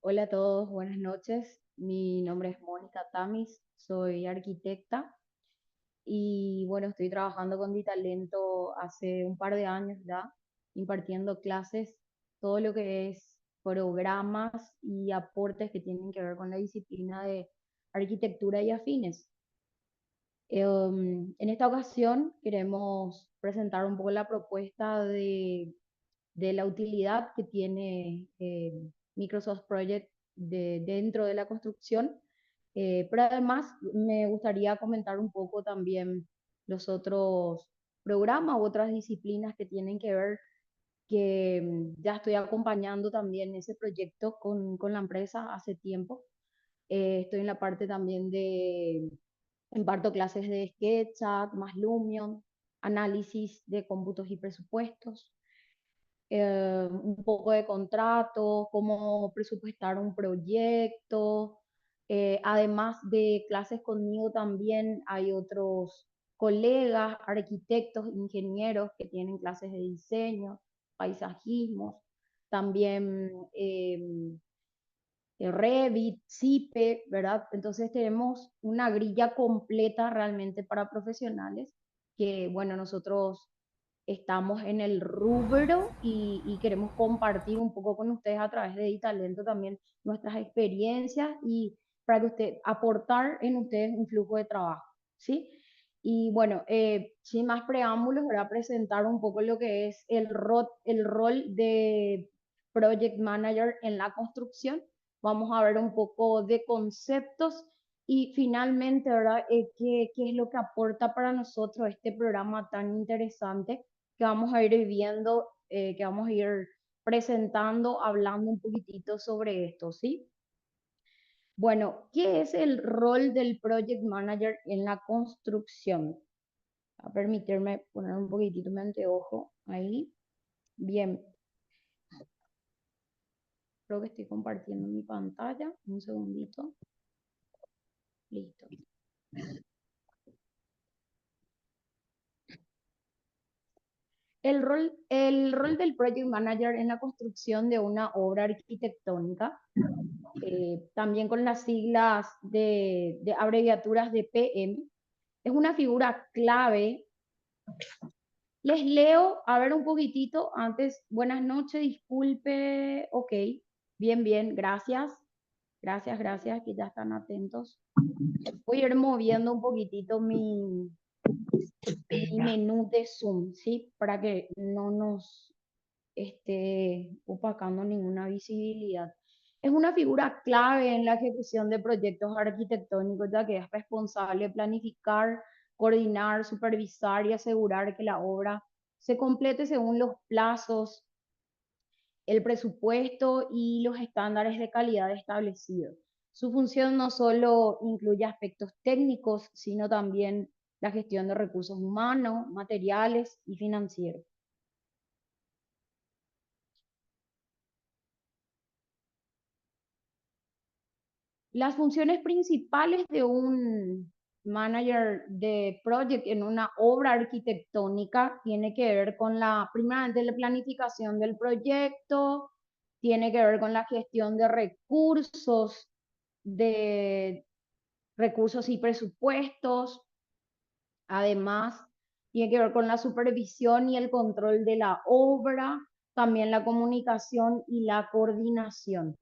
Hola a todos, buenas noches. Mi nombre es Mónica Tamis, soy arquitecta y bueno, estoy trabajando con Ditalento hace un par de años ya, impartiendo clases, todo lo que es programas y aportes que tienen que ver con la disciplina de arquitectura y afines. En esta ocasión queremos presentar un poco la propuesta de la utilidad que tiene Microsoft Project dentro de la construcción, pero además me gustaría comentar un poco también los otros programas u otras disciplinas que tienen que ver, que ya estoy acompañando también ese proyecto con la empresa hace tiempo. Estoy en la parte también de, imparto clases de SketchUp, más Lumion, análisis de cómputos y presupuestos, un poco de contrato, cómo presupuestar un proyecto. Además de clases conmigo también hay otros colegas, arquitectos, ingenieros que tienen clases de diseño, paisajismos, también Revit, CIPE, ¿verdad? Entonces tenemos una grilla completa realmente para profesionales que, bueno, nosotros estamos en el rubro y queremos compartir un poco con ustedes a través de Talento también nuestras experiencias y para que usted aportar en ustedes un flujo de trabajo, ¿sí? Y bueno, sin más preámbulos, voy a presentar un poco lo que es el rol de Project Manager en la construcción. Vamos a ver un poco de conceptos y finalmente, ¿verdad? ¿Qué es lo que aporta para nosotros este programa tan interesante que vamos a ir viendo, que vamos a ir presentando, hablando un poquitito sobre esto, ¿sí? Bueno, ¿qué es el rol del Project Manager en la construcción? A permitirme poner un poquitito mi anteojo ahí. Bien, creo que estoy compartiendo mi pantalla. Un segundito. Listo. El rol del Project Manager en la construcción de una obra arquitectónica, también con las siglas de abreviaturas de PM, es una figura clave. Les leo, a ver un poquitito antes. Buenas noches, disculpe. Ok, bien, bien, gracias. Gracias, gracias, que ya están atentos. Voy a ir moviendo un poquitito mi menú de Zoom, ¿sí? Para que no nos esté opacando ninguna visibilidad. Es una figura clave en la ejecución de proyectos arquitectónicos, ya que es responsable de planificar, coordinar, supervisar y asegurar que la obra se complete según los plazos, el presupuesto y los estándares de calidad establecidos. Su función no solo incluye aspectos técnicos, sino también la gestión de recursos humanos, materiales y financieros. Las funciones principales de un manager de project en una obra arquitectónica tiene que ver con primeramente la planificación del proyecto, tiene que ver con la gestión de recursos y presupuestos. Además, tiene que ver con la supervisión y el control de la obra, también la comunicación y la coordinación.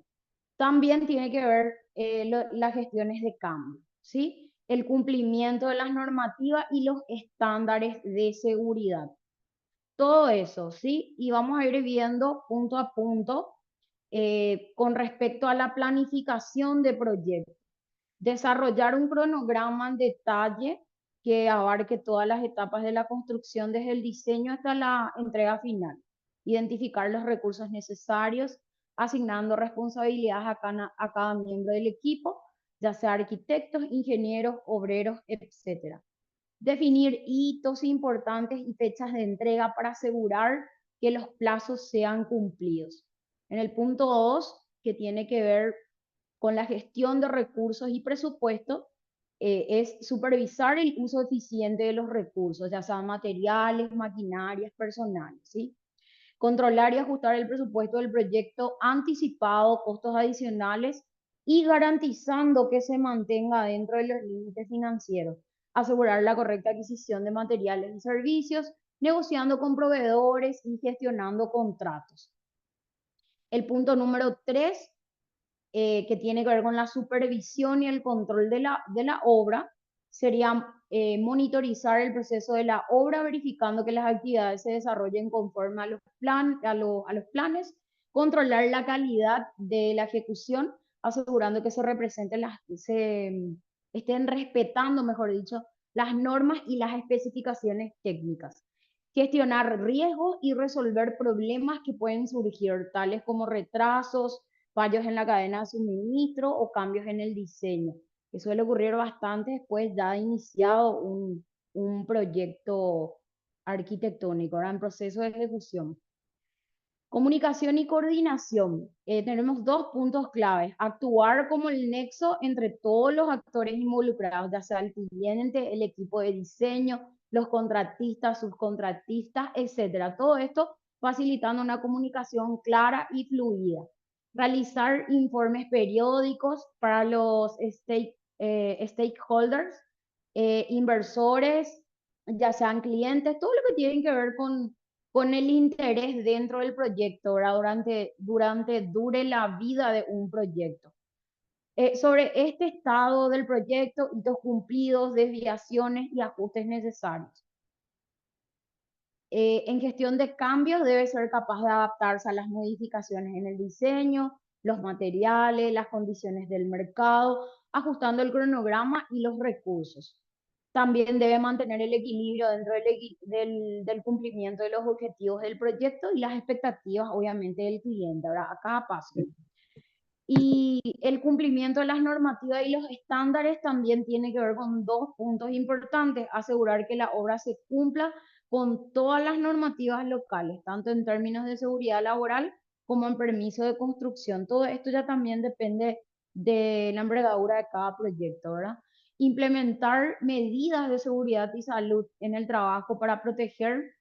También tiene que ver las gestiones de cambio, ¿sí? El cumplimiento de las normativas y los estándares de seguridad. Todo eso, ¿sí? Y vamos a ir viendo punto a punto con respecto a la planificación de proyectos. Desarrollar un cronograma en detalle que abarque todas las etapas de la construcción desde el diseño hasta la entrega final. Identificar los recursos necesarios, asignando responsabilidades a cada miembro del equipo, ya sea arquitectos, ingenieros, obreros, etc. Definir hitos importantes y fechas de entrega para asegurar que los plazos sean cumplidos. En el punto 2, que tiene que ver con la gestión de recursos y presupuesto, es supervisar el uso eficiente de los recursos, ya sean materiales, maquinarias, personales, ¿sí? controlar y ajustar el presupuesto del proyecto anticipado, costos adicionales y garantizando que se mantenga dentro de los límites financieros, asegurar la correcta adquisición de materiales y servicios, negociando con proveedores y gestionando contratos. El punto número 3, que tiene que ver con la supervisión y el control de la obra, sería monitorizar el proceso de la obra, verificando que las actividades se desarrollen conforme a los planes, controlar la calidad de la ejecución, asegurando que estén respetando, mejor dicho, las normas y las especificaciones técnicas. Gestionar riesgos y resolver problemas que pueden surgir, tales como retrasos, fallos en la cadena de suministro o cambios en el diseño, que suele ocurrir bastante después ya de iniciado un proyecto arquitectónico, ahora en proceso de ejecución. Comunicación y coordinación. Tenemos dos puntos claves. Actuar como el nexo entre todos los actores involucrados, ya sea el cliente, el equipo de diseño, los contratistas, subcontratistas, etcétera. Todo esto facilitando una comunicación clara y fluida. Realizar informes periódicos para los stakeholders, inversores, ya sean clientes, todo lo que tiene que ver con el interés dentro del proyecto, ¿verdad? Dure la vida de un proyecto. Sobre este estado del proyecto, hitos cumplidos, desviaciones y ajustes necesarios. En gestión de cambios debe ser capaz de adaptarse a las modificaciones en el diseño, los materiales, las condiciones del mercado, ajustando el cronograma y los recursos. También debe mantener el equilibrio dentro del cumplimiento de los objetivos del proyecto y las expectativas, obviamente, del cliente, ¿verdad? A cada paso. Y el cumplimiento de las normativas y los estándares también tiene que ver con dos puntos importantes: asegurar que la obra se cumpla con todas las normativas locales, tanto en términos de seguridad laboral como en permiso de construcción. Todo esto ya también depende de la envergadura de cada proyecto, ¿verdad? Implementar medidas de seguridad y salud en el trabajo para proteger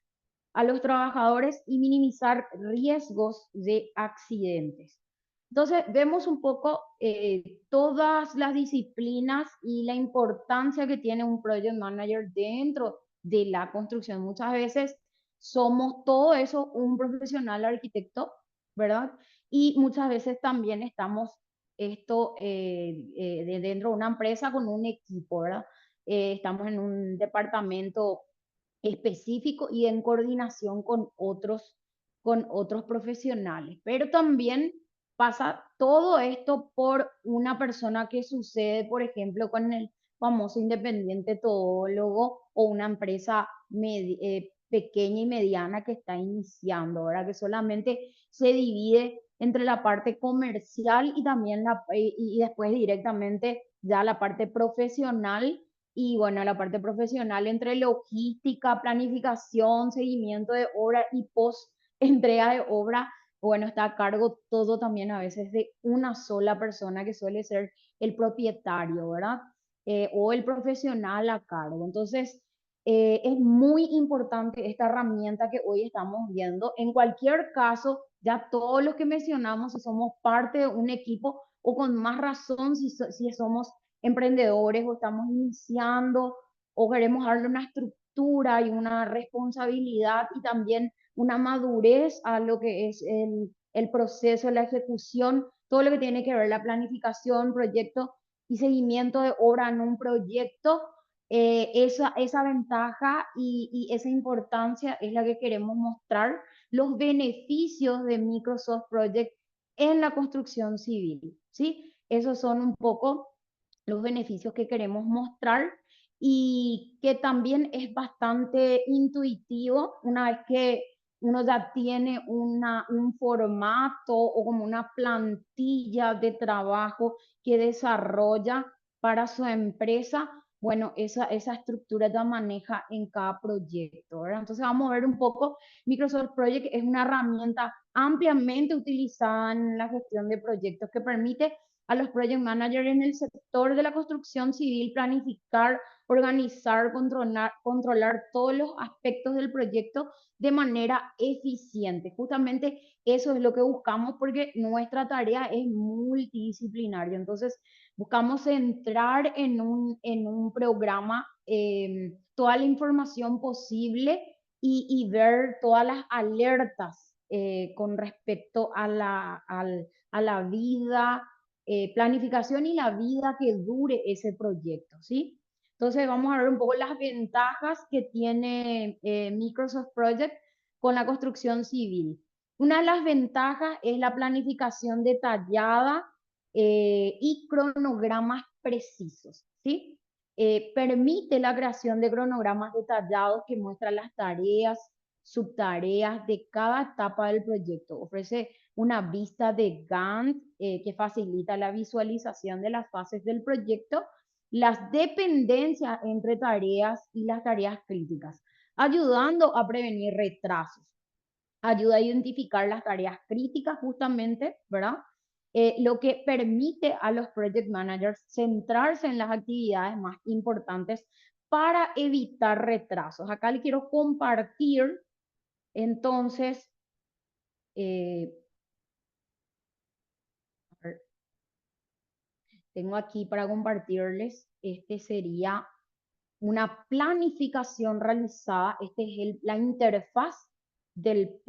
a los trabajadores y minimizar riesgos de accidentes. Entonces, vemos un poco todas las disciplinas y la importancia que tiene un project manager dentro de la construcción. Muchas veces somos todo eso un profesional arquitecto, ¿verdad? Y muchas veces también estamos dentro de una empresa con un equipo, ¿verdad? Estamos en un departamento específico y en coordinación con otros profesionales. Pero también pasa todo esto por una persona que sucede, por ejemplo, con el famoso independiente todólogo o una empresa pequeña y mediana que está iniciando, ¿verdad? Que solamente se divide entre la parte comercial y también y después directamente ya la parte profesional. Y bueno, la parte profesional entre logística, planificación, seguimiento de obra y post entrega de obra, bueno, está a cargo todo también a veces de una sola persona que suele ser el propietario, ¿verdad? O el profesional a cargo. Entonces, es muy importante esta herramienta que hoy estamos viendo. En cualquier caso, ya todos los que mencionamos, si somos parte de un equipo o con más razón si somos emprendedores o estamos iniciando o queremos darle una estructura y una responsabilidad y también una madurez a lo que es el proceso, la ejecución, todo lo que tiene que ver la planificación, proyecto y seguimiento de obra en un proyecto. Esa ventaja y esa importancia es la que queremos mostrar, los beneficios de Microsoft Project en la construcción civil, ¿sí? Esos son un poco los beneficios que queremos mostrar y que también es bastante intuitivo una vez que uno ya tiene un formato o como una plantilla de trabajo que desarrolla para su empresa. Bueno, esa estructura ya maneja en cada proyecto, ¿verdad? Entonces vamos a ver un poco. Microsoft Project es una herramienta ampliamente utilizada en la gestión de proyectos que permite a los project managers en el sector de la construcción civil planificar, organizar, controlar todos los aspectos del proyecto de manera eficiente. Justamente eso es lo que buscamos porque nuestra tarea es multidisciplinaria. Entonces, buscamos centrar en un programa toda la información posible y ver todas las alertas con respecto a a la vida, planificación y la vida que dure ese proyecto, ¿sí? Entonces vamos a ver un poco las ventajas que tiene Microsoft Project con la construcción civil. Una de las ventajas es la planificación detallada y cronogramas precisos, ¿sí? Permite la creación de cronogramas detallados que muestran las tareas, subtareas de cada etapa del proyecto. Ofrece una vista de Gantt que facilita la visualización de las fases del proyecto, las dependencias entre tareas y las tareas críticas, ayudando a prevenir retrasos. Ayuda a identificar las tareas críticas justamente, ¿verdad? Lo que permite a los project managers centrarse en las actividades más importantes para evitar retrasos. Acá le quiero compartir, entonces, eh, tengo aquí para compartirles, este sería una planificación realizada, este es la interfaz del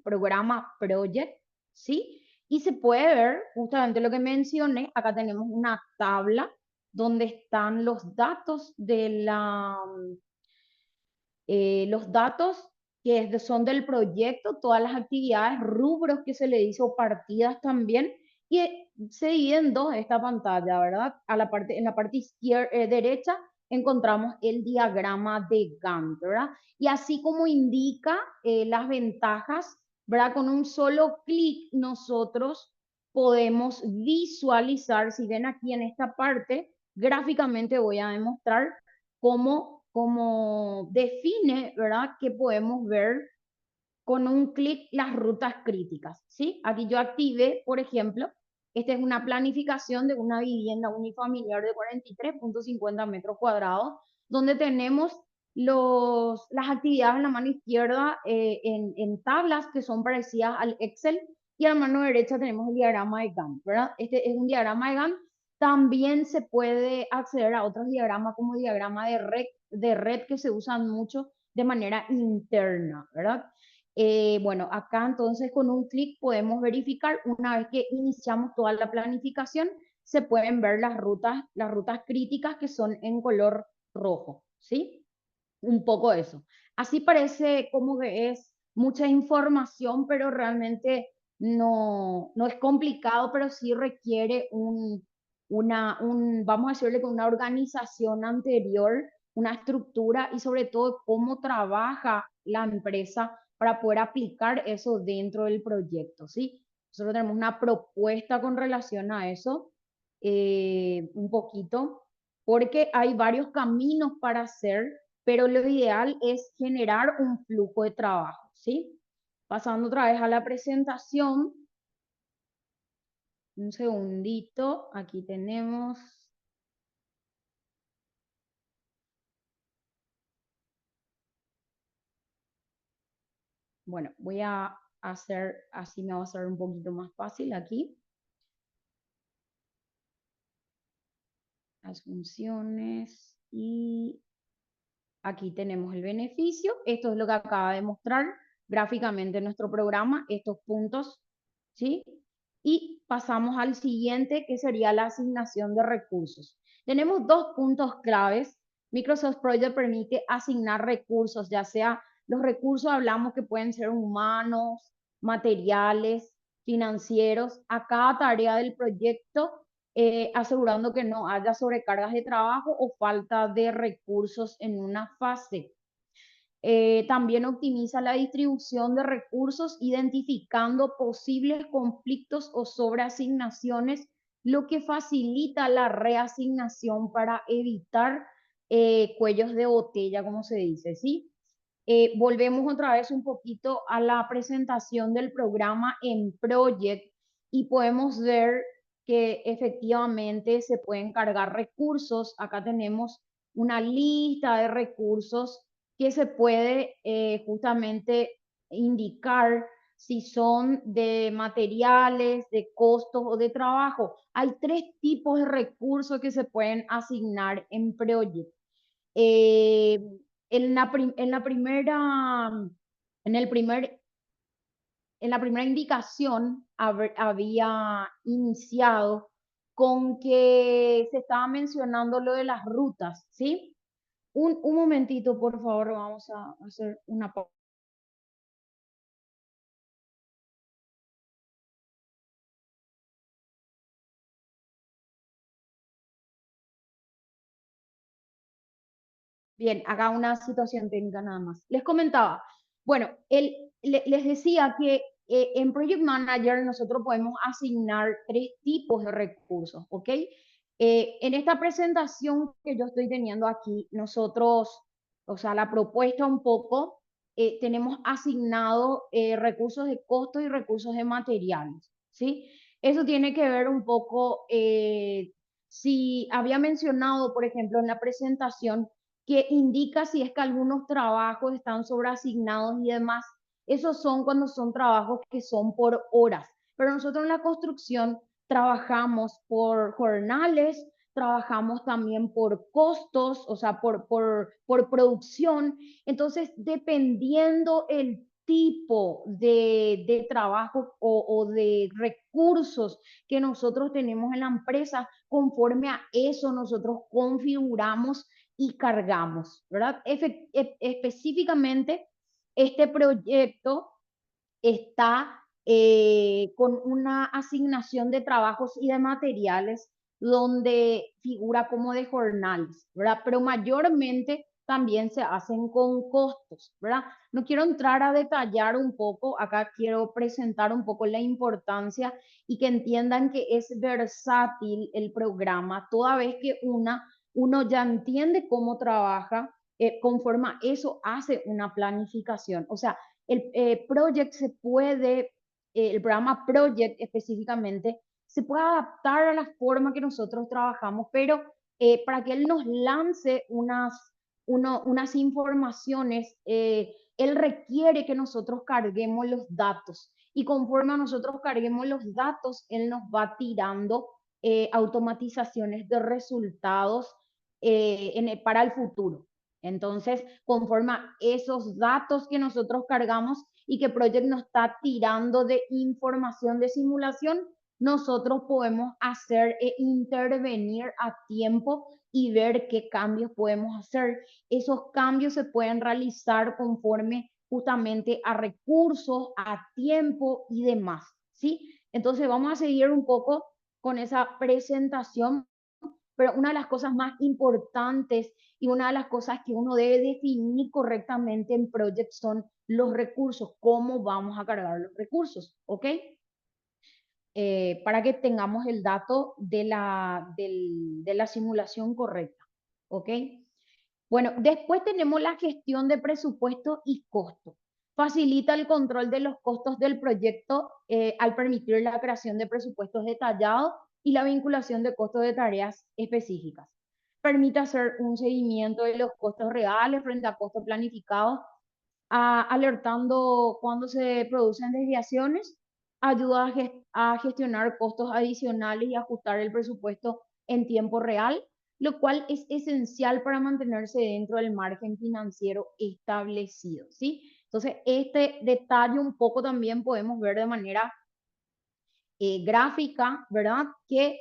programa Project, ¿sí? Y se puede ver justamente lo que mencioné, acá tenemos una tabla donde están los datos son del proyecto, todas las actividades, rubros que se le hizo, partidas también, y se divide en dos esta pantalla, ¿verdad? En la parte derecha encontramos el diagrama de Gantt, ¿verdad? Y así como indica las ventajas, ¿verdad? Con un solo clic nosotros podemos visualizar, si ven aquí en esta parte, gráficamente voy a demostrar cómo define, ¿verdad? Que podemos ver con un clic las rutas críticas, ¿sí? Aquí yo activé, por ejemplo, esta es una planificación de una vivienda unifamiliar de 43.50 metros cuadrados, donde tenemos las actividades en la mano izquierda en tablas que son parecidas al Excel y a la mano derecha tenemos el diagrama de Gantt, ¿verdad? Este es un diagrama de Gantt. También se puede acceder a otros diagramas como diagrama de red que se usan mucho de manera interna, ¿verdad? Bueno, acá entonces con un clic podemos verificar, una vez que iniciamos toda la planificación, se pueden ver las rutas críticas que son en color rojo, ¿sí? Un poco eso. Así parece como que es mucha información, pero realmente no es complicado, pero sí requiere vamos a decirle, con una organización anterior, una estructura y sobre todo cómo trabaja la empresa para poder aplicar eso dentro del proyecto, ¿sí? Nosotros tenemos una propuesta con relación a eso, un poquito, porque hay varios caminos para hacer, pero lo ideal es generar un flujo de trabajo, ¿sí? Pasando otra vez a la presentación, un segundito, aquí tenemos, bueno, voy a hacer, así me va a ser un poquito más fácil aquí, las funciones y aquí tenemos el beneficio. Esto es lo que acaba de mostrar gráficamente nuestro programa, estos puntos, ¿sí? Y pasamos al siguiente, que sería la asignación de recursos. Tenemos dos puntos claves. Microsoft Project permite asignar recursos, ya sea los recursos, hablamos que pueden ser humanos, materiales, financieros, a cada tarea del proyecto asegurando que no haya sobrecargas de trabajo o falta de recursos en una fase. También optimiza la distribución de recursos, identificando posibles conflictos o sobreasignaciones, lo que facilita la reasignación para evitar cuellos de botella, como se dice, ¿sí? Volvemos otra vez un poquito a la presentación del programa en Project y podemos ver que efectivamente se pueden cargar recursos. Acá tenemos una lista de recursos que se puede justamente indicar si son de materiales, de costos o de trabajo. Hay tres tipos de recursos que se pueden asignar en Project. Eh, en la primera, en el primer en la primera indicación había iniciado con que se estaba mencionando lo de las rutas, ¿sí? Un momentito, por favor, vamos a hacer una pausa. Bien, acá una situación técnica nada más. Les comentaba, bueno, les decía que en Project Manager nosotros podemos asignar tres tipos de recursos, ¿ok? En esta presentación que yo estoy teniendo aquí, nosotros, o sea, la propuesta un poco, tenemos asignado recursos de costo y recursos de materiales, ¿sí? Eso tiene que ver un poco, si había mencionado, por ejemplo, en la presentación, que indica si es que algunos trabajos están sobreasignados y demás. Esos son cuando son trabajos que son por horas. Pero nosotros en la construcción trabajamos por jornales, trabajamos también por costos, o sea, por producción. Entonces, dependiendo el tipo de trabajo o de recursos que nosotros tenemos en la empresa, conforme a eso nosotros configuramos y cargamos, ¿verdad? Específicamente, este proyecto está con una asignación de trabajos y de materiales donde figura como de jornales, ¿verdad? Pero mayormente también se hacen con costos, ¿verdad? No quiero entrar a detallar un poco, acá quiero presentar un poco la importancia y que entiendan que es versátil el programa, toda vez que uno ya entiende cómo trabaja, conforme a eso hace una planificación. O sea, Project se puede, el programa Project específicamente, se puede adaptar a la forma que nosotros trabajamos, pero para que él nos lance unas informaciones, él requiere que nosotros carguemos los datos. Y conforme a nosotros carguemos los datos, él nos va tirando automatizaciones de resultados para el futuro. Entonces, conforme a esos datos que nosotros cargamos y que Project nos está tirando de información de simulación, nosotros podemos hacer e intervenir a tiempo y ver qué cambios podemos hacer. Esos cambios se pueden realizar conforme justamente a recursos, a tiempo y demás, ¿sí? Entonces vamos a seguir un poco con esa presentación, pero una de las cosas más importantes y una de las cosas que uno debe definir correctamente en Project son los recursos, cómo vamos a cargar los recursos, ¿ok? Para que tengamos el dato de la simulación correcta, ¿ok? Bueno, después tenemos la gestión de presupuesto y costo. Facilita el control de los costos del proyecto al permitir la creación de presupuestos detallados y la vinculación de costos de tareas específicas. Permite hacer un seguimiento de los costos reales frente a costos planificados, alertando cuando se producen desviaciones, ayuda a gestionar costos adicionales y ajustar el presupuesto en tiempo real, lo cual es esencial para mantenerse dentro del margen financiero establecido, ¿sí? Entonces, este detalle un poco también podemos ver de manera gráfica, ¿verdad? Que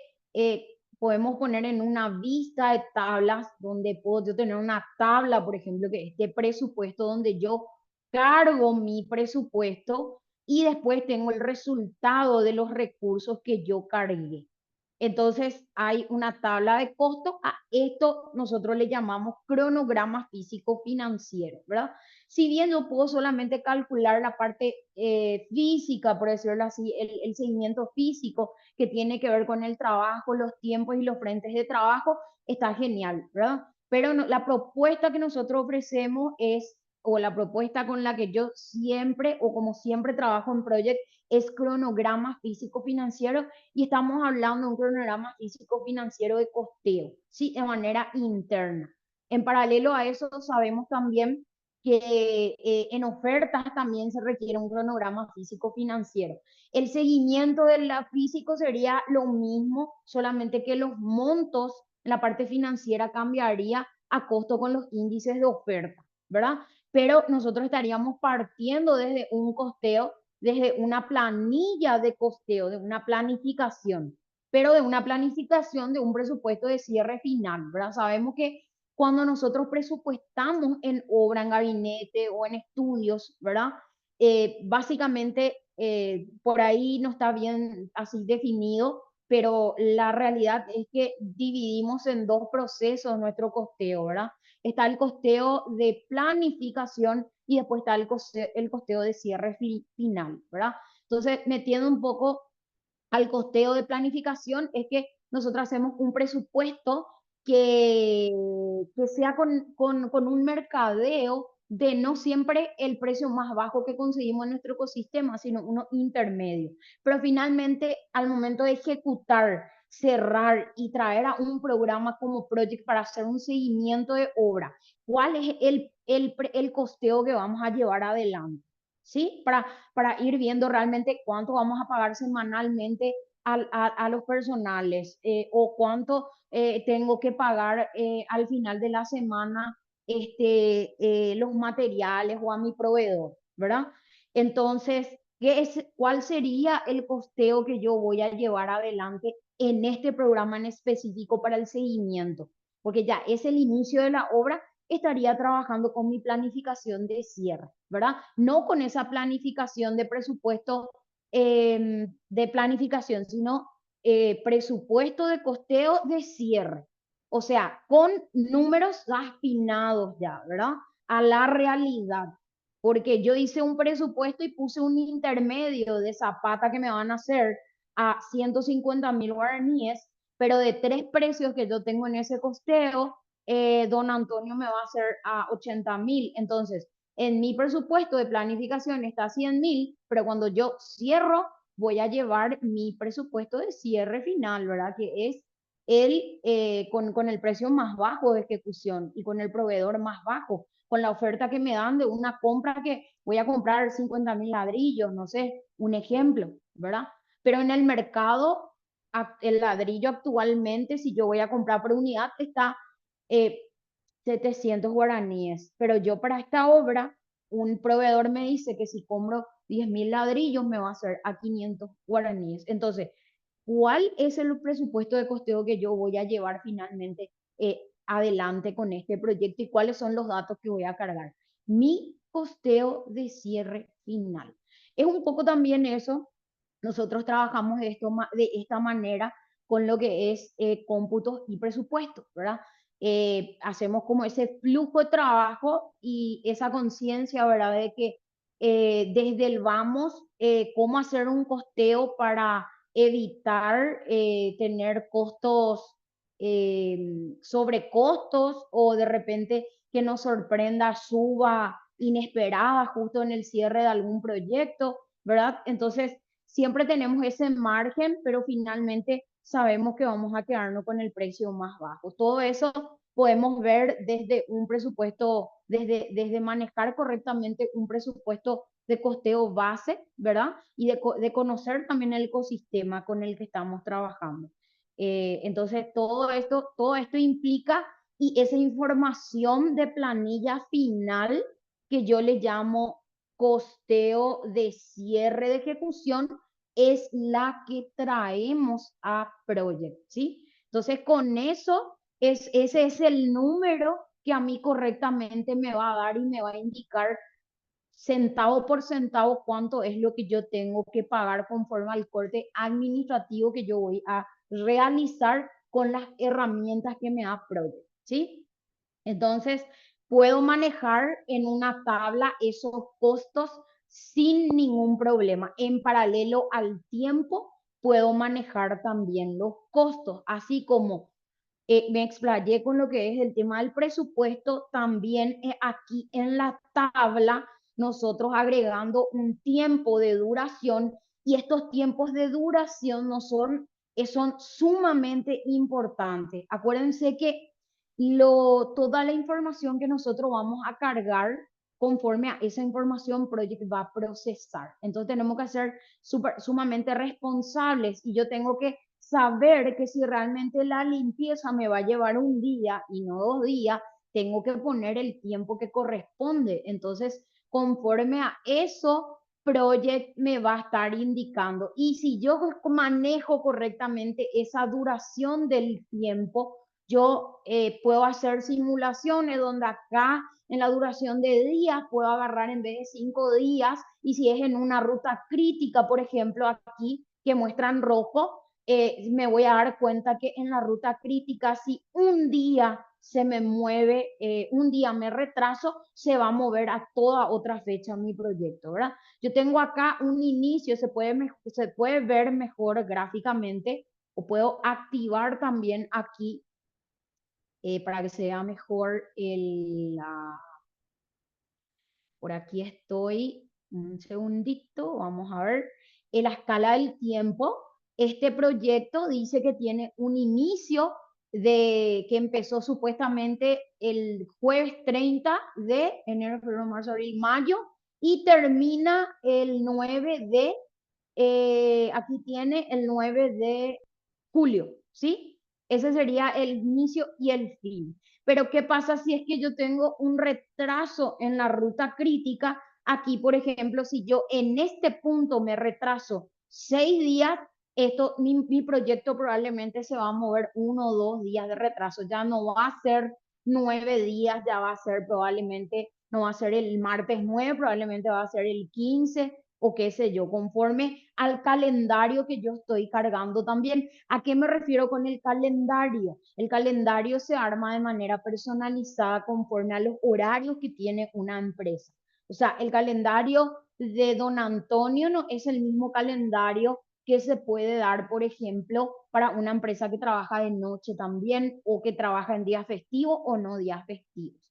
podemos poner en una vista de tablas donde puedo yo tener una tabla, por ejemplo, que es de presupuesto, donde yo cargo mi presupuesto y después tengo el resultado de los recursos que yo cargué. Entonces hay una tabla de costos. A esto nosotros le llamamos cronograma físico financiero, ¿verdad? Si bien yo puedo solamente calcular la parte física, por decirlo así, el seguimiento físico que tiene que ver con el trabajo, los tiempos y los frentes de trabajo, está genial, ¿verdad? Pero no, la propuesta que nosotros ofrecemos es o la propuesta con la que yo siempre o como siempre trabajo en Project es cronograma físico-financiero y estamos hablando de un cronograma físico-financiero de costeo, ¿sí? De manera interna. En paralelo a eso sabemos también que en ofertas también se requiere un cronograma físico-financiero. El seguimiento del físico sería lo mismo, solamente que los montos, la parte financiera cambiaría a costo con los índices de oferta, ¿verdad? Pero nosotros estaríamos partiendo desde un costeo, desde una planilla de costeo, de una planificación, pero de una planificación de un presupuesto de cierre final, ¿verdad? Sabemos que cuando nosotros presupuestamos en obra, en gabinete o en estudios, ¿verdad? Básicamente por ahí no está bien así definido, pero la realidad es que dividimos en dos procesos nuestro costeo, ¿verdad? Está el costeo de planificación y después está el costeo de cierre final, ¿verdad? Entonces, metiendo un poco al costeo de planificación, es que nosotros hacemos un presupuesto que, que sea con un mercadeo de no siempre el precio más bajo que conseguimos en nuestro ecosistema, sino uno intermedio. Pero finalmente, al momento de ejecutar, cerrar y traer a un programa como Project para hacer un seguimiento de obra, ¿cuál es el costeo que vamos a llevar adelante? ¿Sí? Para ir viendo realmente cuánto vamos a pagar semanalmente a los personales o cuánto tengo que pagar al final de la semana los materiales o a mi proveedor, ¿verdad? Entonces, ¿cuál sería el costeo que yo voy a llevar adelante en este programa en específico para el seguimiento? Porque ya es el inicio de la obra, estaría trabajando con mi planificación de cierre, ¿verdad? No con esa planificación de presupuesto de planificación, sino presupuesto de costeo de cierre. O sea, con números afinados ya, ¿verdad? A la realidad. Porque yo hice un presupuesto y puse un intermedio de zapata que me van a hacer a 150.000 guaraníes, pero de tres precios que yo tengo en ese costeo, don Antonio me va a hacer a 80.000. Entonces, en mi presupuesto de planificación está 100.000, pero cuando yo cierro, voy a llevar mi presupuesto de cierre final, ¿verdad? Que es con el precio más bajo de ejecución y con el proveedor más bajo, con la oferta que me dan de una compra que voy a comprar 50.000 ladrillos, no sé, un ejemplo, ¿verdad? Pero en el mercado, el ladrillo actualmente, si yo voy a comprar por unidad, está eh, 700 guaraníes, pero yo para esta obra, un proveedor me dice que si compro 10.000 ladrillos me va a hacer a 500 guaraníes. Entonces, ¿cuál es el presupuesto de costeo que yo voy a llevar finalmente adelante con este proyecto y cuáles son los datos que voy a cargar? Mi costeo de cierre final. Es un poco también eso. Nosotros trabajamos de esta manera con lo que es cómputos y presupuestos, ¿verdad? Hacemos como ese flujo de trabajo y esa conciencia, ¿verdad? De que desde el vamos, cómo hacer un costeo para evitar tener costos sobre costos o de repente que nos sorprenda suba inesperada justo en el cierre de algún proyecto, ¿verdad? Entonces, siempre tenemos ese margen, pero finalmente sabemos que vamos a quedarnos con el precio más bajo. Todo eso podemos ver desde un presupuesto, desde manejar correctamente un presupuesto de costeo base, ¿verdad? Y de conocer también el ecosistema con el que estamos trabajando. Entonces, todo esto implica y esa información de planilla final que yo le llamo costeo de cierre de ejecución es la que traemos a Project, ¿sí? Entonces, con eso, ese es el número que a mí correctamente me va a dar y me va a indicar centavo por centavo cuánto es lo que yo tengo que pagar conforme al corte administrativo que yo voy a realizar con las herramientas que me da Project, ¿sí? Entonces, puedo manejar en una tabla esos costos sin ningún problema. En paralelo al tiempo, puedo manejar también los costos, así como Me explayé con lo que es el tema del presupuesto. También aquí en la tabla nosotros agregando un tiempo de duración, y estos tiempos de duración no son, son sumamente importantes. Acuérdense que toda la información que nosotros vamos a cargar, conforme a esa información, Project va a procesar. Entonces tenemos que ser sumamente responsables, y yo tengo que saber que si realmente la limpieza me va a llevar un día y no 2 días, tengo que poner el tiempo que corresponde. Entonces, conforme a eso, Project me va a estar indicando. Y si yo manejo correctamente esa duración del tiempo, yo puedo hacer simulaciones donde acá en la duración de días puedo agarrar en vez de 5 días, y si es en una ruta crítica, por ejemplo, aquí que muestran rojo, me voy a dar cuenta que en la ruta crítica, si un día se me mueve, un día me retraso, se va a mover a toda otra fecha mi proyecto, ¿verdad? Yo tengo acá un inicio, se puede ver mejor gráficamente, o puedo activar también aquí para que se vea mejor por aquí estoy, un segundito, vamos a ver, en la escala del tiempo. Este proyecto dice que tiene un inicio que empezó supuestamente el jueves 30 de enero, febrero, marzo, abril, mayo, y termina el 9 de, aquí tiene el 9 de julio, ¿sí? Ese sería el inicio y el fin. Pero ¿qué pasa si es que yo tengo un retraso en la ruta crítica? Aquí, por ejemplo, si yo en este punto me retraso 6 días, mi proyecto probablemente se va a mover 1 o 2 días de retraso. Ya no va a ser 9 días, ya va a ser probablemente, no va a ser el martes 9, probablemente va a ser el 15 o qué sé yo, conforme al calendario que yo estoy cargando también. ¿A qué me refiero con el calendario? El calendario se arma de manera personalizada conforme a los horarios que tiene una empresa. O sea, el calendario de don Antonio no es el mismo calendario que se puede dar, por ejemplo, para una empresa que trabaja de noche también, o que trabaja en días festivos o no días festivos.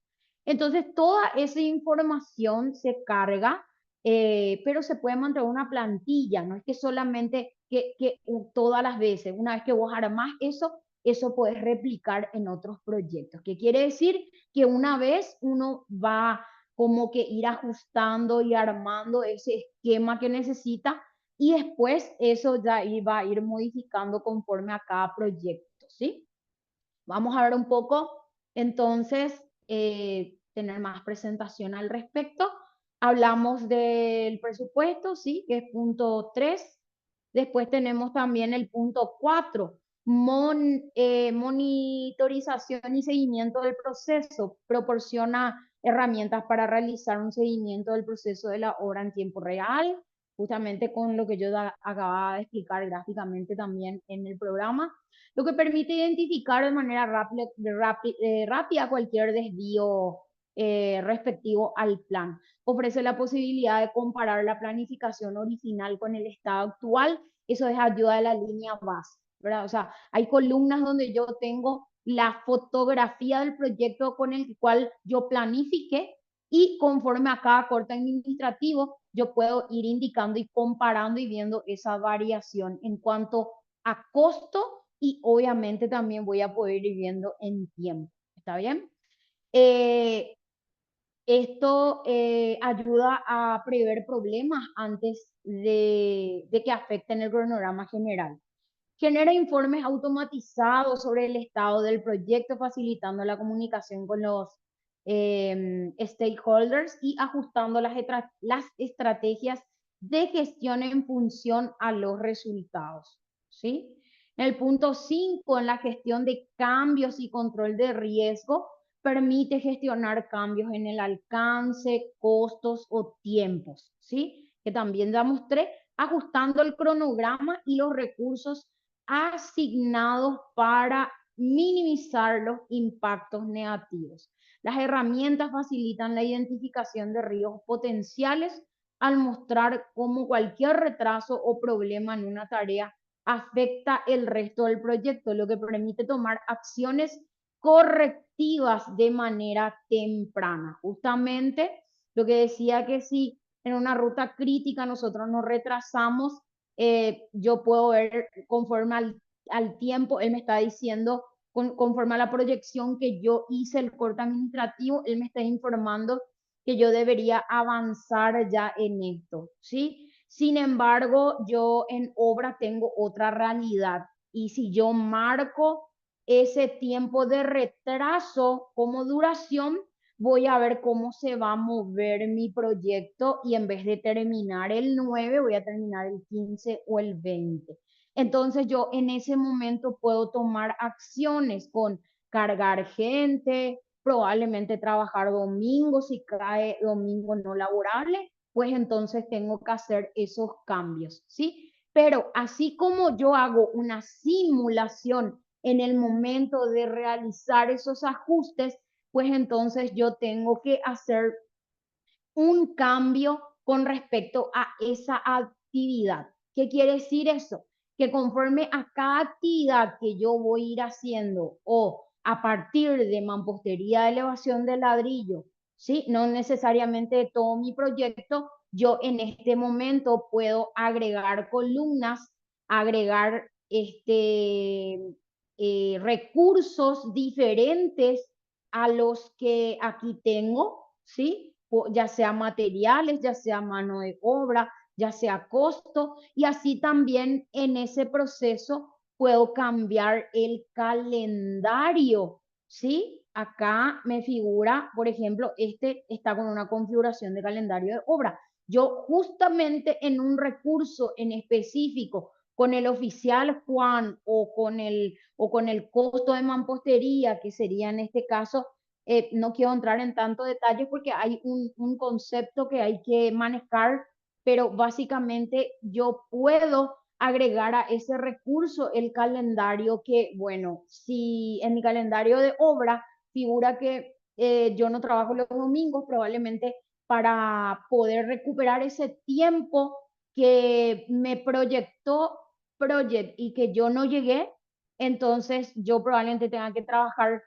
Entonces, toda esa información se carga, pero se puede mantener una plantilla, no es que solamente que todas las veces, una vez que vos armás eso puedes replicar en otros proyectos. ¿Qué quiere decir? Que una vez uno va como que ir ajustando y armando ese esquema que necesita, y después eso ya va a ir modificando conforme a cada proyecto, ¿sí? Vamos a ver un poco, entonces, tener más presentación al respecto. Hablamos del presupuesto, ¿sí? Que es punto 3. Después tenemos también el punto 4, monitorización y seguimiento del proceso. Proporciona herramientas para realizar un seguimiento del proceso de la obra en tiempo real, justamente con lo que yo acababa de explicar gráficamente también en el programa, lo que permite identificar de manera rápida cualquier desvío respectivo al plan. Ofrece la posibilidad de comparar la planificación original con el estado actual. Eso es ayuda de la línea base, ¿verdad? O sea, hay columnas donde yo tengo la fotografía del proyecto con el cual yo planifiqué, y conforme a cada corte administrativo, yo puedo ir indicando y comparando y viendo esa variación en cuanto a costo, y obviamente también voy a poder ir viendo en tiempo. ¿Está bien? Eh, Esto ayuda a prever problemas antes de que afecten el cronograma general. Genera informes automatizados sobre el estado del proyecto, facilitando la comunicación con los stakeholders y ajustando las estrategias de gestión en función a los resultados, ¿sí? En el punto 5, en la gestión de cambios y control de riesgo, permite gestionar cambios en el alcance, costos o tiempos, ¿sí? Que también damos 3, ajustando el cronograma y los recursos asignados para minimizar los impactos negativos. Las herramientas facilitan la identificación de riesgos potenciales al mostrar cómo cualquier retraso o problema en una tarea afecta el resto del proyecto, lo que permite tomar acciones correctivas de manera temprana. Justamente lo que decía que si en una ruta crítica nosotros nos retrasamos, yo puedo ver conforme al tiempo, él me está diciendo, conforme a la proyección que yo hice el corte administrativo, él me está informando que yo debería avanzar ya en esto, ¿sí? Sin embargo, yo en obra tengo otra realidad y si yo marco ese tiempo de retraso como duración, voy a ver cómo se va a mover mi proyecto y en vez de terminar el 9 voy a terminar el 15 o el 20. Entonces yo en ese momento puedo tomar acciones con cargar gente, probablemente trabajar domingo si cae domingo no laborable, pues entonces tengo que hacer esos cambios, ¿sí? Pero así como yo hago una simulación en el momento de realizar esos ajustes, pues entonces yo tengo que hacer un cambio con respecto a esa actividad. ¿Qué quiere decir eso? Que conforme a cada actividad que yo voy a ir haciendo o a partir de mampostería de elevación de ladrillo, ¿sí? No necesariamente de todo mi proyecto, yo en este momento puedo agregar columnas, agregar recursos diferentes a los que aquí tengo, ¿sí? Ya sea materiales, ya sea mano de obra, ya sea costo, y así también en ese proceso puedo cambiar el calendario, ¿sí? Acá me figura, por ejemplo, este está con una configuración de calendario de obra. Yo justamente en un recurso en específico, con el oficial Juan o con el costo de mampostería, que sería en este caso, no quiero entrar en tanto detalle porque hay un concepto que hay que manejar, pero básicamente yo puedo agregar a ese recurso el calendario que, bueno, si en mi calendario de obra figura que yo no trabajo los domingos, probablemente para poder recuperar ese tiempo que me proyectó Project y que yo no llegué, entonces yo probablemente tenga que trabajar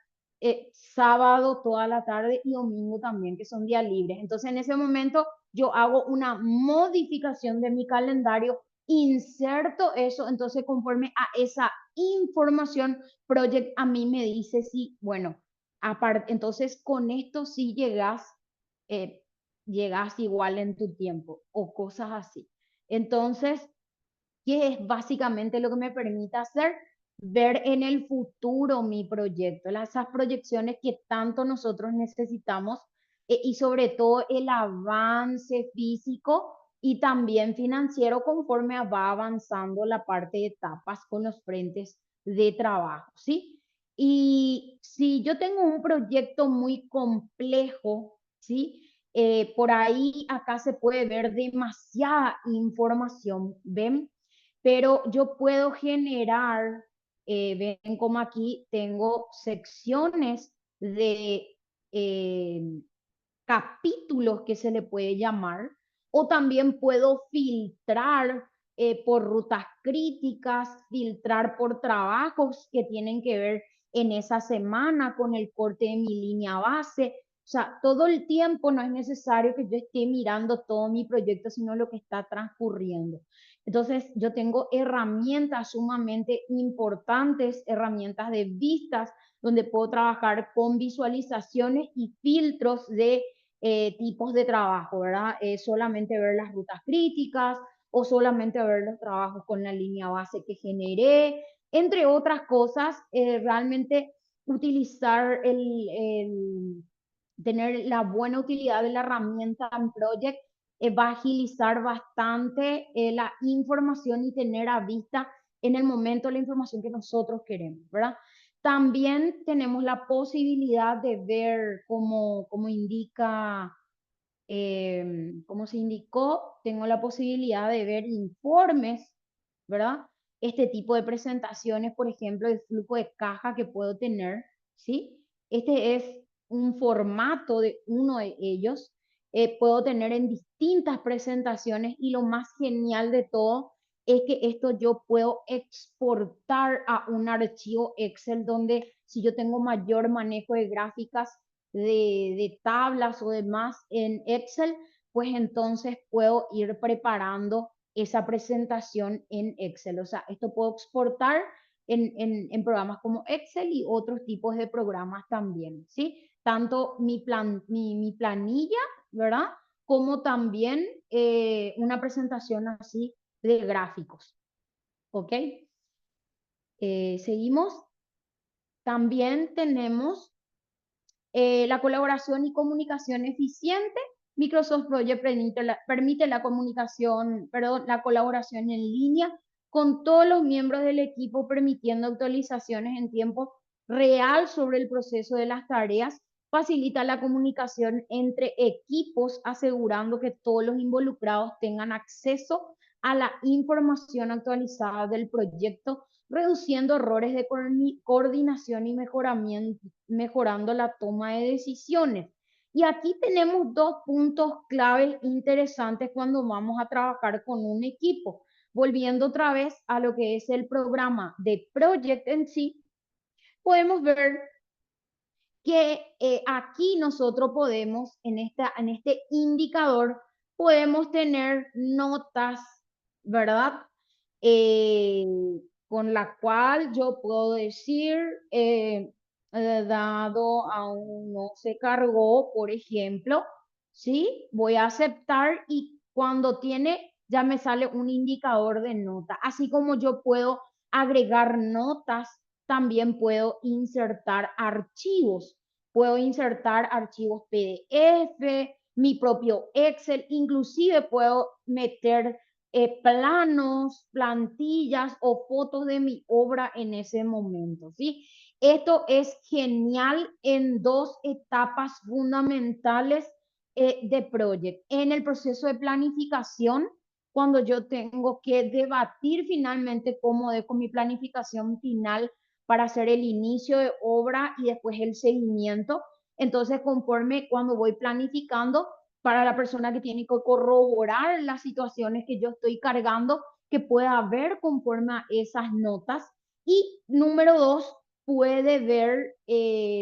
sábado toda la tarde y domingo también, que son días libres. Entonces en ese momento yo hago una modificación de mi calendario, inserto eso, entonces conforme a esa información, Project a mí me dice si, bueno, aparte, entonces con esto sí eh, llegas igual en tu tiempo o cosas así. Entonces, que es básicamente lo que me permite hacer ver en el futuro mi proyecto, esas proyecciones que tanto nosotros necesitamos y sobre todo el avance físico y también financiero conforme va avanzando la parte de etapas con los frentes de trabajo, ¿sí? Y si yo tengo un proyecto muy complejo, ¿sí? Por ahí acá se puede ver demasiada información, ¿ven? Pero yo puedo generar, ven como aquí tengo secciones de eh, capítulos que se le puede llamar, o también puedo filtrar por rutas críticas, filtrar por trabajos que tienen que ver en esa semana con el corte de mi línea base. O sea, todo el tiempo no es necesario que yo esté mirando todo mi proyecto, sino lo que está transcurriendo. Entonces, yo tengo herramientas sumamente importantes, herramientas de vistas, donde puedo trabajar con visualizaciones y filtros de tipos de trabajo, ¿verdad? Solamente ver las rutas críticas o solamente ver los trabajos con la línea base que generé, entre otras cosas, realmente utilizar tener la buena utilidad de la herramienta en Project va a agilizar bastante la información y tener a vista en el momento la información que nosotros queremos, ¿verdad? También tenemos la posibilidad de ver, como indica, como se indicó, tengo la posibilidad de ver informes, ¿verdad? Este tipo de presentaciones, por ejemplo, el flujo de caja que puedo tener, ¿sí? Este es un formato de uno de ellos. Puedo tener en distintas presentaciones y lo más genial de todo es que esto yo puedo exportar a un archivo Excel donde si yo tengo mayor manejo de gráficas, de tablas o demás en Excel, pues entonces puedo ir preparando esa presentación en Excel. O sea, esto puedo exportar en programas como Excel y otros tipos de programas también, ¿sí? Tanto mi planilla, ¿verdad? Como también una presentación así de gráficos, ¿ok? Seguimos. También tenemos la colaboración y comunicación eficiente. Microsoft Project permite la comunicación, perdón, la colaboración en línea con todos los miembros del equipo, permitiendo actualizaciones en tiempo real sobre el proceso de las tareas. Facilita la comunicación entre equipos, asegurando que todos los involucrados tengan acceso a la información actualizada del proyecto, reduciendo errores de coordinación y mejorando la toma de decisiones. Y aquí tenemos dos puntos claves interesantes cuando vamos a trabajar con un equipo. Volviendo otra vez a lo que es el programa de Project en sí, podemos ver que aquí nosotros podemos, en este indicador, podemos tener notas, ¿verdad? Eh, con la cual yo puedo decir, dado aún no se cargó, por ejemplo, ¿sí? Voy a aceptar y cuando tiene, ya me sale un indicador de nota. Así como yo puedo agregar notas, también puedo insertar archivos. Puedo insertar archivos PDF, mi propio Excel, inclusive puedo meter planos, plantillas o fotos de mi obra en ese momento, ¿sí? Esto es genial en dos etapas fundamentales de Project. En el proceso de planificación, cuando yo tengo que debatir finalmente cómo dejo mi planificación final para hacer el inicio de obra y después el seguimiento. Entonces, conforme cuando voy planificando, para la persona que tiene que corroborar las situaciones que yo estoy cargando, que pueda ver conforme a esas notas. Y número dos, puede ver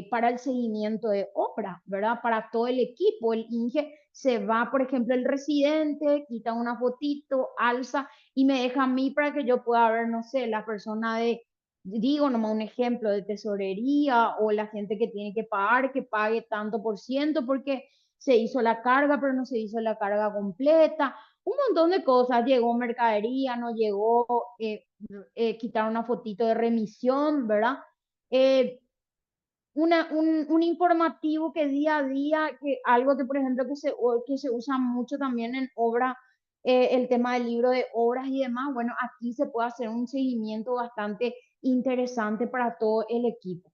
para el seguimiento de obra, ¿verdad? Para todo el equipo. El INGE se va, por ejemplo, el residente, quita una fotito, alza y me deja a mí para que yo pueda ver, no sé, la persona de, digo nomás un ejemplo, de tesorería o la gente que tiene que pagar, que pague tanto por ciento porque se hizo la carga, pero no se hizo la carga completa, un montón de cosas, llegó mercadería, no llegó, quitar una fotito de remisión, ¿verdad? Eh, un informativo que día a día, que algo que por ejemplo que se usa mucho también en obra, el tema del libro de obras y demás, bueno, aquí se puede hacer un seguimiento bastante interesante para todo el equipo.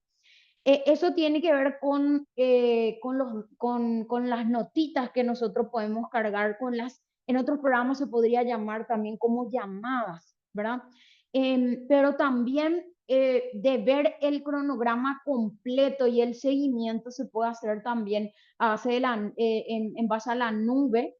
Eso tiene que ver con las notitas que nosotros podemos cargar en otros programas se podría llamar también como llamadas, ¿verdad? Pero también de ver el cronograma completo y el seguimiento se puede hacer también a base en base a la nube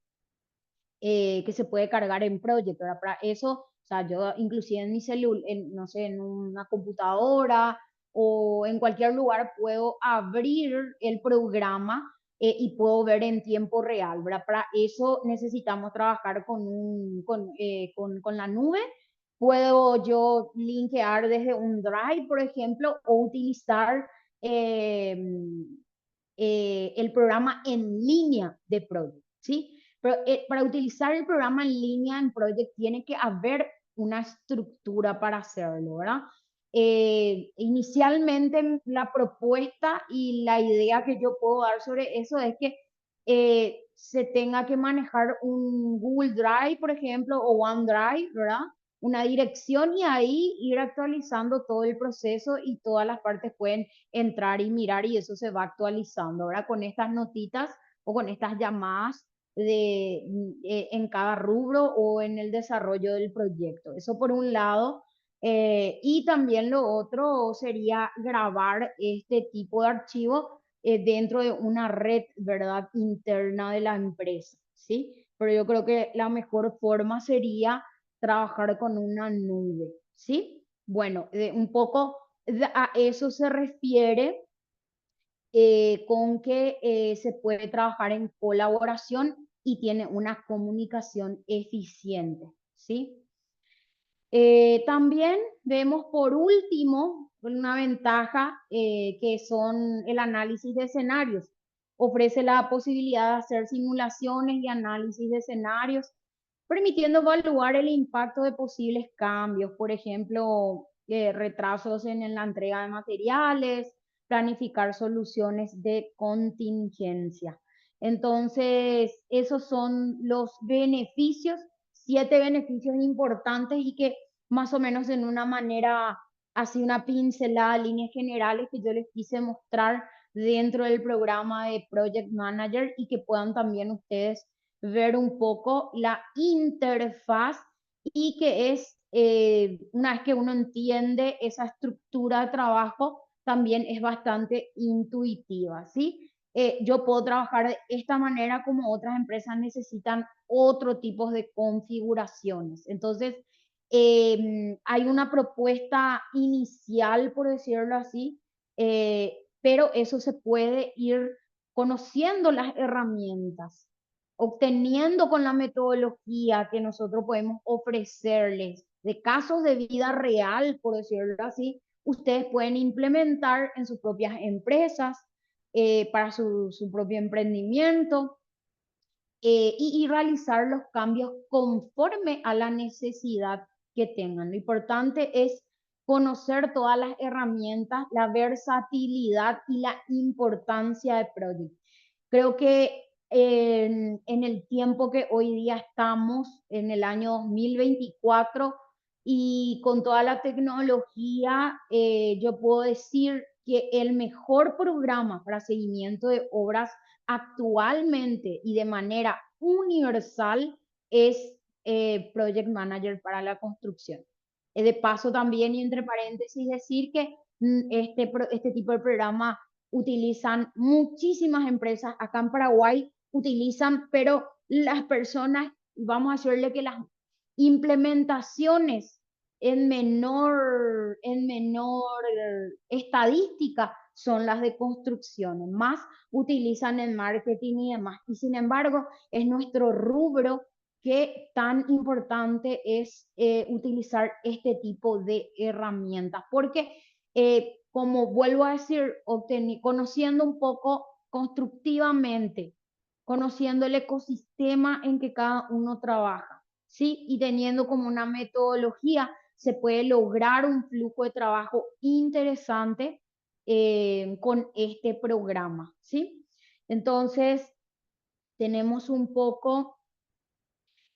que se puede cargar en Project, ¿verdad? Para eso, o sea, yo inclusive en mi celular, no sé, en una computadora o en cualquier lugar puedo abrir el programa y puedo ver en tiempo real, ¿verdad? Para eso necesitamos trabajar con la nube. Puedo yo linkear desde un Drive, por ejemplo, o utilizar eh, el programa en línea de Project, ¿sí? Pero para utilizar el programa en línea en Project tiene que haber una estructura para hacerlo, ¿verdad? Inicialmente la propuesta y la idea que yo puedo dar sobre eso es que se tenga que manejar un Google Drive, por ejemplo, o OneDrive, ¿verdad? Una dirección y ahí ir actualizando todo el proceso y todas las partes pueden entrar y mirar y eso se va actualizando, ¿verdad? Con estas notitas o con estas llamadas en cada rubro o en el desarrollo del proyecto. Eso por un lado. Y también lo otro sería grabar este tipo de archivo dentro de una red, ¿verdad? Interna de la empresa, ¿sí? Pero yo creo que la mejor forma sería trabajar con una nube, ¿sí? Bueno, un poco a eso se refiere con que se puede trabajar en colaboración y tiene una comunicación eficiente, ¿sí? También vemos por último una ventaja que son el análisis de escenarios. Ofrece la posibilidad de hacer simulaciones y análisis de escenarios, permitiendo evaluar el impacto de posibles cambios, por ejemplo, retrasos en la entrega de materiales, planificar soluciones de contingencia. Entonces, esos son los beneficios, 7 beneficios importantes y que más o menos en una manera, así una pincelada, líneas generales que yo les quise mostrar dentro del programa de Project Manager y que puedan también ustedes ver un poco la interfaz y que es, una vez que uno entiende esa estructura de trabajo, también es bastante intuitiva, ¿sí? Yo puedo trabajar de esta manera como otras empresas necesitan otro tipo de configuraciones. Entonces, hay una propuesta inicial, por decirlo así, pero eso se puede ir conociendo las herramientas, obteniendo con la metodología que nosotros podemos ofrecerles de casos de vida real, por decirlo así, ustedes pueden implementar en sus propias empresas, para su propio emprendimiento, y realizar los cambios conforme a la necesidad que tengan. Lo importante es conocer todas las herramientas, la versatilidad y la importancia de Project. Creo que en el tiempo que hoy día estamos, en el año 2024, y con toda la tecnología, yo puedo decir que el mejor programa para seguimiento de obras actualmente y de manera universal es Project Manager para la construcción. De paso también, y entre paréntesis, decir que este tipo de programa utilizan muchísimas empresas acá en Paraguay, utilizan, pero las personas, vamos a decirle que las implementaciones en menor estadística son las de construcción, más utilizan en marketing y demás. Y sin embargo, es nuestro rubro que tan importante es utilizar este tipo de herramientas, porque como vuelvo a decir, conociendo un poco constructivamente, conociendo el ecosistema en que cada uno trabaja, ¿sí? Y teniendo como una metodología, se puede lograr un flujo de trabajo interesante con este programa, ¿sí? Entonces, tenemos un poco,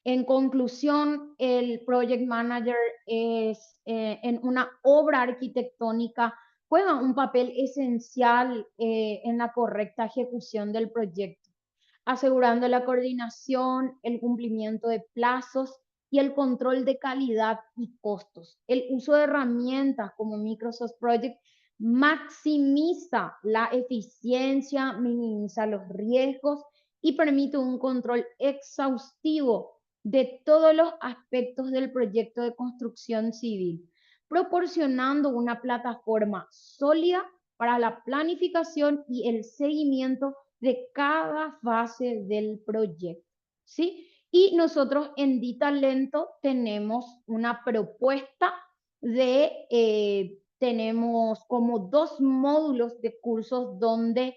en conclusión, el Project Manager es, en una obra arquitectónica, juega un papel esencial en la correcta ejecución del proyecto, asegurando la coordinación, el cumplimiento de plazos y el control de calidad y costos. El uso de herramientas como Microsoft Project maximiza la eficiencia, minimiza los riesgos y permite un control exhaustivo de todos los aspectos del proyecto de construcción civil, proporcionando una plataforma sólida para la planificación y el seguimiento de cada fase del proyecto, ¿sí? Y nosotros en DiTalento tenemos una propuesta tenemos como 2 módulos de cursos donde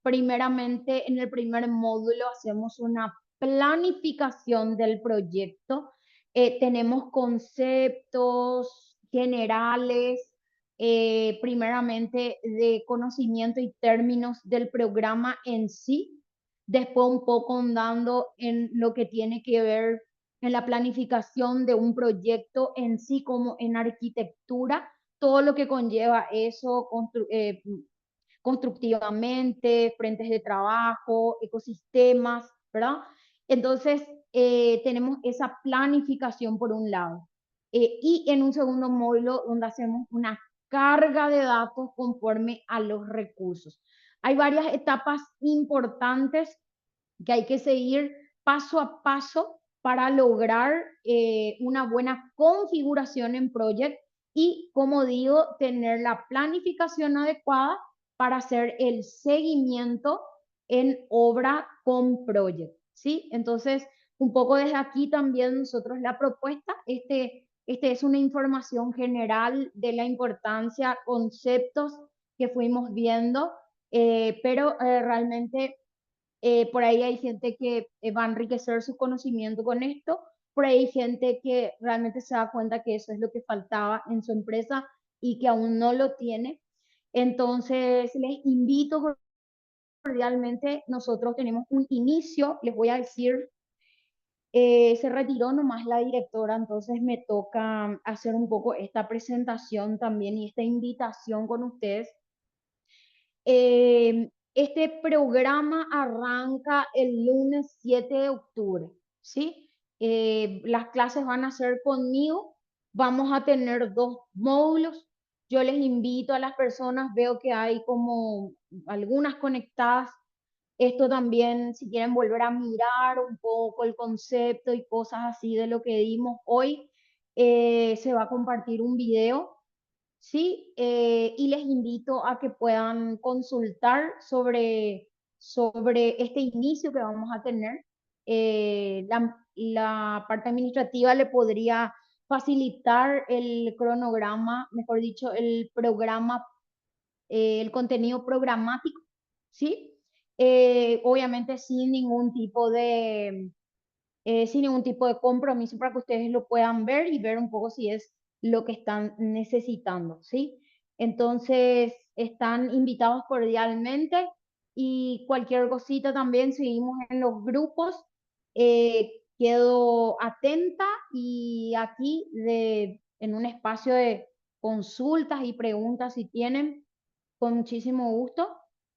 primeramente en el primer módulo hacemos una planificación del proyecto. Tenemos conceptos generales, primeramente de conocimiento y términos del programa en sí, después un poco andando en lo que tiene que ver en la planificación de un proyecto en sí, como en arquitectura, todo lo que conlleva eso, constructivamente, frentes de trabajo, ecosistemas, ¿verdad? Entonces, tenemos esa planificación por un lado. Y en un segundo módulo donde hacemos una carga de datos conforme a los recursos. Hay varias etapas importantes que hay que seguir paso a paso para lograr una buena configuración en Project y, como digo, tener la planificación adecuada para hacer el seguimiento en obra con Project, ¿sí? Entonces, un poco desde aquí también nosotros la propuesta, este es una información general de la importancia, conceptos que fuimos viendo, pero realmente por ahí hay gente que va a enriquecer su conocimiento con esto, por ahí hay gente que realmente se da cuenta que eso es lo que faltaba en su empresa y que aún no lo tiene. Entonces, les invito cordialmente, nosotros tenemos un inicio, les voy a decir, se retiró nomás la directora, entonces me toca hacer un poco esta presentación también y esta invitación con ustedes. Este programa arranca el lunes 7 de octubre, ¿sí? Las clases van a ser conmigo, vamos a tener 2 módulos. Yo les invito a las personas, veo que hay como algunas conectadas. Esto también, si quieren volver a mirar un poco el concepto y cosas así de lo que dimos hoy, se va a compartir un video. Sí, y les invito a que puedan consultar sobre este inicio que vamos a tener. La parte administrativa le podría facilitar el cronograma, mejor dicho, el programa, el contenido programático, ¿sí? Obviamente sin ningún tipo de compromiso para que ustedes lo puedan ver y ver un poco si es lo que están necesitando, ¿sí? Entonces, están invitados cordialmente y cualquier cosita también, seguimos en los grupos. Quedo atenta y aquí en un espacio de consultas y preguntas si tienen, con muchísimo gusto,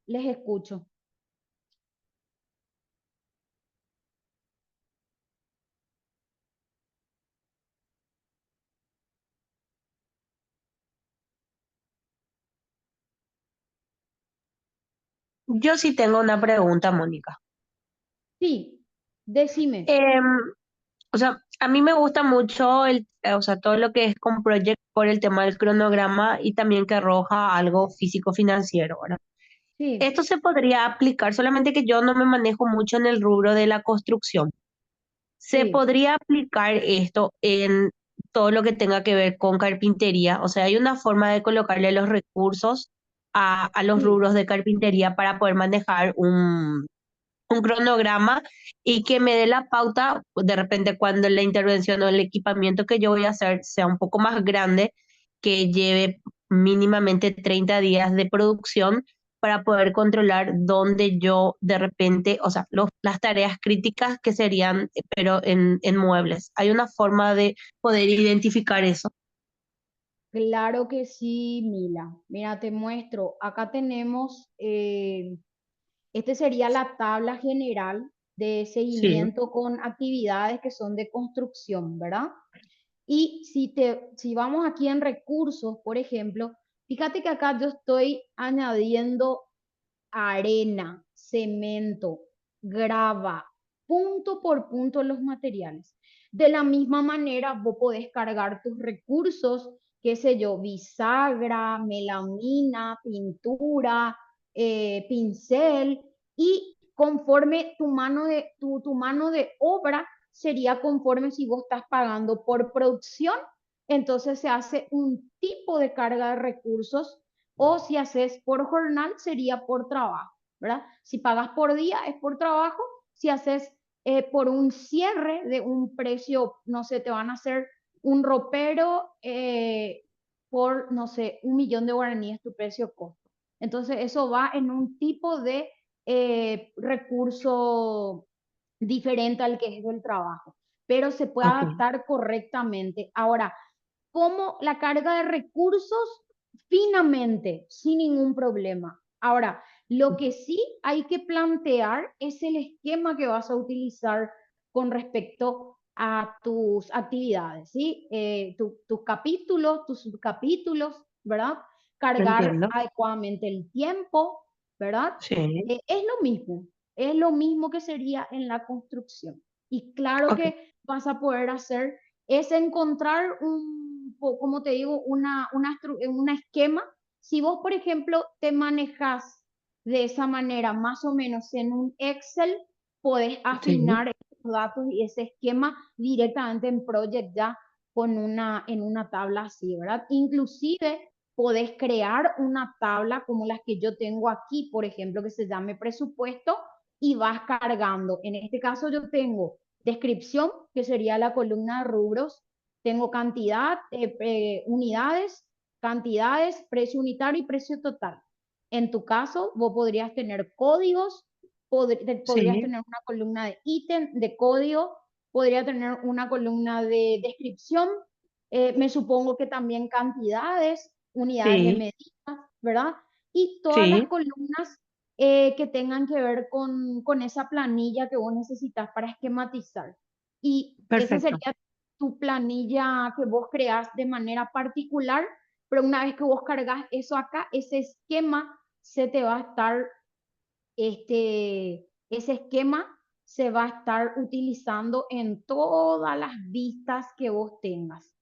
les escucho. Yo sí tengo una pregunta, Mónica. Sí, decime. Em, o sea, a mí me gusta mucho o sea, todo lo que es con Project por el tema del cronograma y también que arroja algo físico financiero, ¿verdad? Sí, Esto se podría aplicar, solamente que yo no me manejo mucho en el rubro de la construcción. ¿Se sí. podría aplicar esto en todo lo que tenga que ver con carpintería? O sea, hay una forma de colocarle los recursos a los Sí, rubros de carpintería para poder manejar un cronograma y que me dé la pauta, de repente cuando la intervención o el equipamiento que yo voy a hacer sea un poco más grande, que lleve mínimamente 30 días de producción para poder controlar dónde yo de repente, o sea, las tareas críticas que serían, pero en muebles. ¿Hay una forma de poder identificar eso? claro que sí, Mila. Mira, te muestro. Acá tenemos, este sería la tabla general de Sí, seguimiento con actividades que son de construcción, ¿verdad? Y si vamos aquí en recursos, por ejemplo, fíjate que acá yo estoy añadiendo arena, cemento, grava, punto por punto los materiales. De la misma manera, vos podés cargar tus recursos, qué sé yo, bisagra, melamina, pintura, pincel, y conforme tu mano de obra sería conforme si vos estás pagando por producción, entonces se hace un tipo de carga de recursos, o si haces por jornal sería por trabajo, ¿verdad? Si pagas por día es por trabajo, si haces por un cierre de un precio, no sé, te van a hacer un ropero por, no sé, 1 millón de guaraníes tu precio costo. Entonces eso va en un tipo de recurso diferente al que es del trabajo, pero se puede ok. adaptar correctamente. Ahora, como la carga de recursos finamente, sin ningún problema. Ahora, lo que sí hay que plantear es el esquema que vas a utilizar con respecto a tus actividades, ¿sí? Tus capítulos, tus subcapítulos, ¿verdad? Cargar Entiendo. adecuadamente el tiempo, ¿verdad? Sí, Es lo mismo que sería en la construcción. Y claro ok. que vas a poder hacer es encontrar como te digo, un esquema. Si vos, por ejemplo, te manejas de esa manera, más o menos en un Excel, podés sí, afinar esos datos y ese esquema directamente en Project ya en una tabla así, ¿verdad? Inclusive podés crear una tabla como las que yo tengo aquí, por ejemplo, que se llame presupuesto y vas cargando. En este caso yo tengo descripción, que sería la columna de rubros, tengo cantidad, unidades, cantidades, precio unitario y precio total. En tu caso, vos podrías tener códigos, podrías sí, tener una columna de ítem, de código, podría tener una columna de descripción, me supongo que también cantidades, unidades de sí, medida, ¿verdad? Y todas las sí, columnas que tengan que ver con esa planilla que vos necesitas para esquematizar. Y esa perfecto. sería tu planilla que vos creás de manera particular, pero una vez que vos cargas eso acá, ese esquema se te va a estar, ese esquema se va a estar utilizando en todas las vistas que vos tengas,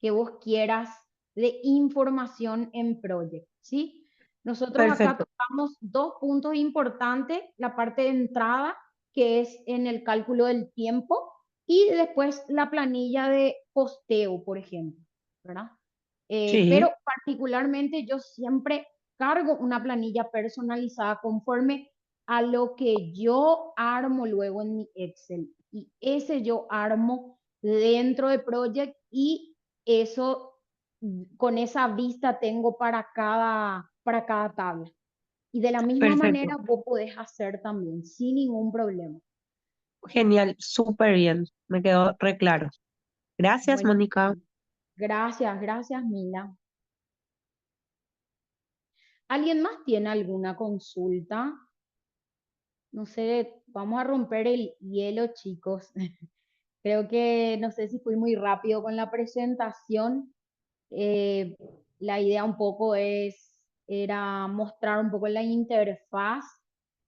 que vos quieras de información en Project, ¿sí? Nosotros acá Perfecto. tocamos dos puntos importantes, la parte de entrada, que es en el cálculo del tiempo, y después la planilla de posteo, por ejemplo, ¿verdad? Pero Sí, particularmente yo siempre cargo una planilla personalizada conforme a lo que yo armo luego en mi Excel. Y ese yo armo dentro de Project y eso, con esa vista tengo para cada tabla. Y de la misma perfecto. manera vos podés hacer también, sin ningún problema. Genial, súper bien. Me quedó re claro. Gracias, Mónica. Buenísimo. Gracias, gracias, Mila. ¿Alguien más tiene alguna consulta? No sé, vamos a romper el hielo, chicos. Creo que no sé si fui muy rápido con la presentación. Eh, la idea un poco era mostrar un poco la interfaz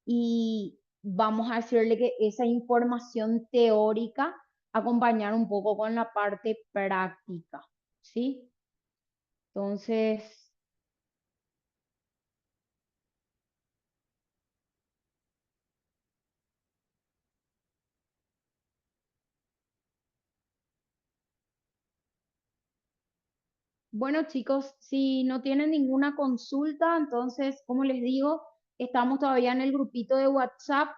y vamos a decirle que esa información teórica acompañar un poco con la parte práctica, ¿sí? Entonces, bueno, chicos, si no tienen ninguna consulta, entonces, como les digo, estamos todavía en el grupito de WhatsApp.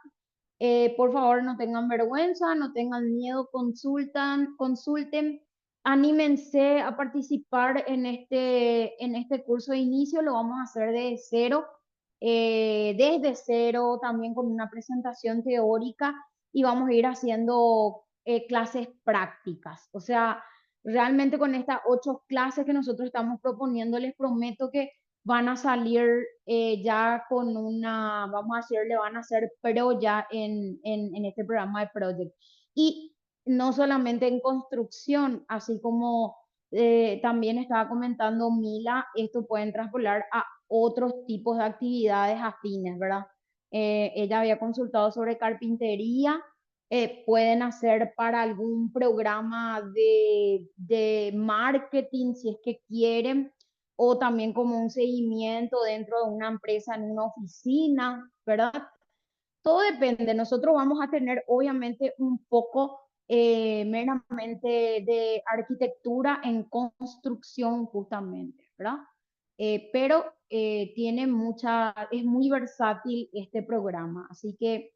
Por favor, no tengan vergüenza, no tengan miedo, consulten, anímense a participar en este curso de inicio. Lo vamos a hacer desde cero, también con una presentación teórica y vamos a ir haciendo clases prácticas. O sea, realmente con estas 8 clases que nosotros estamos proponiendo, les prometo que van a salir ya con vamos a decirle, van a ser pro ya en este programa de Project. Y no solamente en construcción, así como también estaba comentando Mila, esto pueden traspolar a otros tipos de actividades afines, ¿verdad? Ella había consultado sobre carpintería, pueden hacer para algún programa de marketing si es que quieren, o también como un seguimiento dentro de una empresa, en una oficina, ¿verdad? Todo depende. Nosotros vamos a tener obviamente un poco meramente de arquitectura en construcción justamente, ¿verdad? Pero es muy versátil este programa, así que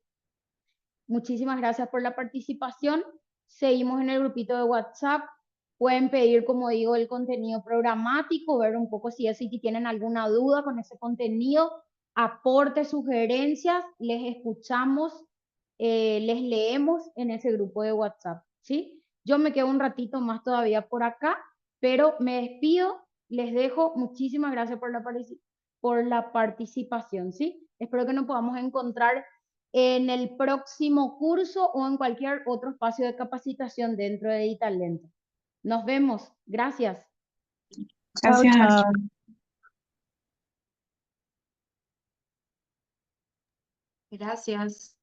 muchísimas gracias por la participación. Seguimos en el grupito de WhatsApp. Pueden pedir, como digo, el contenido programático, ver un poco si tienen alguna duda con ese contenido, aportes, sugerencias, les escuchamos, les leemos en ese grupo de WhatsApp, ¿sí? Yo me quedo un ratito más todavía por acá, pero me despido, les dejo. Muchísimas gracias por la participación, ¿sí? Espero que nos podamos encontrar en el próximo curso o en cualquier otro espacio de capacitación dentro de Ditalento. Nos vemos. Gracias. Chao, Gracias. chao. Gracias.